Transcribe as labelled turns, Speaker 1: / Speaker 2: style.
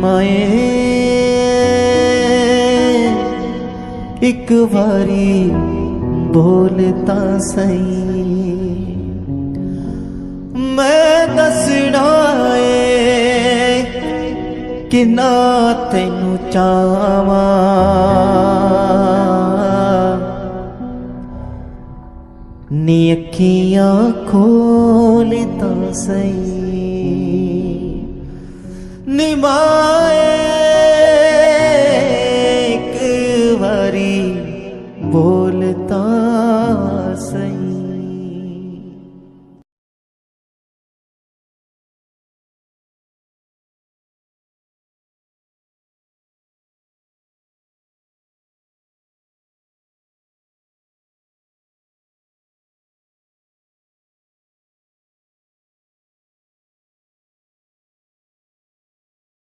Speaker 1: माए एक बारी बोलता सही मैं दसना कि ना तेनू चावा नी अखियां खोलता सही नी मां